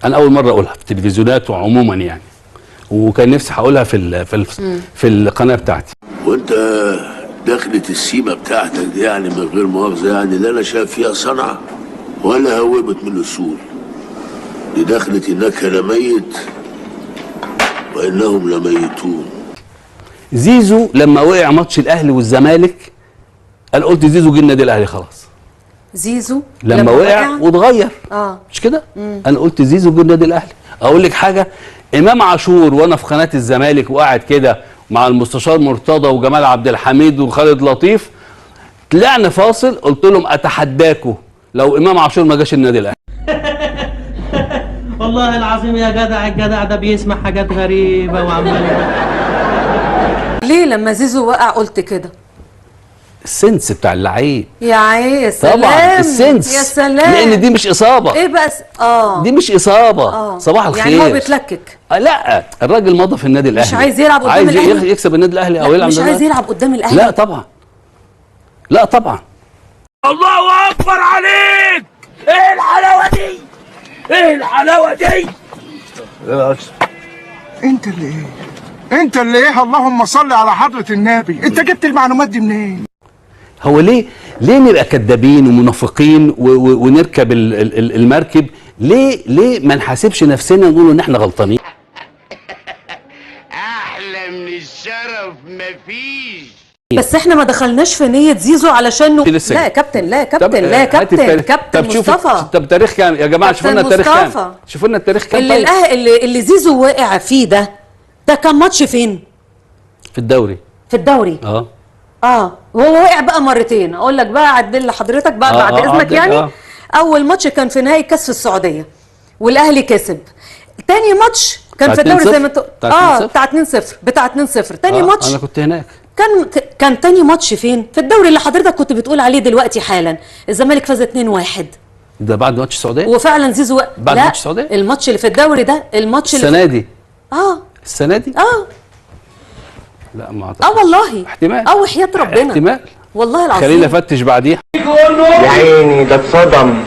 انا اول مره اقولها في التلفزيونات وعموما يعني، وكان نفسي هقولها في القناه بتاعتي. وانت دخلة السيمه بتاعتك دي يعني من غير مؤاخذه يعني لا انا شايف فيها صنعه ولا هوبت من الاصول. دي دخلة انك لميت وانهم لميتون. زيزو لما وقع ماتش الاهلي والزمالك انا قلت زيزو جه النادي الاهلي خلاص. زيزو لما وقع واتغير مش كده؟ انا قلت زيزو جه النادي الاهلي. اقول لك حاجه، امام عاشور وانا في قناه الزمالك وقاعد كده مع المستشار مرتضى وجمال عبد الحميد وخالد لطيف، طلعنا فاصل قلت لهم اتحداكوا لو امام عاشور ما جاش النادي الاهلي. والله العظيم يا جدع، الجدع ده بيسمع حاجات غريبه وعمال. ليه لما زيزو وقع قلت كده؟ السنس بتاع اللعيب. يا سلام طبعا السنس. يا سلام، لان دي مش اصابه. ايه بس دي مش اصابه. صباح الخير. يعني هو بيتلكك. لا الراجل مضى في النادي الاهلي، مش عايز يلعب قدام الاهلي، عايز يكسب النادي الاهلي او يلعب مش عايز يلعب قدام الاهلي. لا طبعا، لا طبعا. الله اكبر عليك، ايه الحلاوه دي، ايه الحلاوه دي. انت اللي ايه اللهم صل على حضرة النبي. انت جبت المعلومات دي منين؟ هو ليه نبقى كدابين ومنافقين ونركب المركب؟ ليه ما نحاسبش نفسنا ونقول ان احنا غلطانين؟ احلى من الشرف مفيش. بس احنا ما دخلناش في نية زيزو علشان لا يا كابتن، لا يا كابتن، لا يا كابتن، كابتن مصطفى. طب تاريخ كام يا جماعه؟ شوفوا لنا التاريخ كام، شوفوا لنا التاريخ كام. اللي زيزو واقع فيه ده كان ماتش فين؟ في الدوري. في الدوري. وهو وقع بقى مرتين. اقول لك بقى اعدل لحضرتك بقى بعد اذنك يعني. اول ماتش كان في نهائي كاس في السعوديه والاهلي كسب. تاني ماتش كان في الدوري زي ما انت بتاع 2-0 تاني ماتش انا كنت هناك. كان تاني ماتش فين؟ في الدوري اللي حضرتك كنت بتقول عليه دلوقتي حالا. الزمالك فاز 2-1. ده بعد ماتش السعوديه؟ وفعلا زيزو بعد ماتش السعوديه؟ الماتش اللي في الدوري ده الماتش السنه دي. السنه دي؟ لا ما اعتقدش. والله احتمال. وحياة ربنا احتمال والله العظيم. خلينا نفتش بعديها. يا عيني ده اتصدم.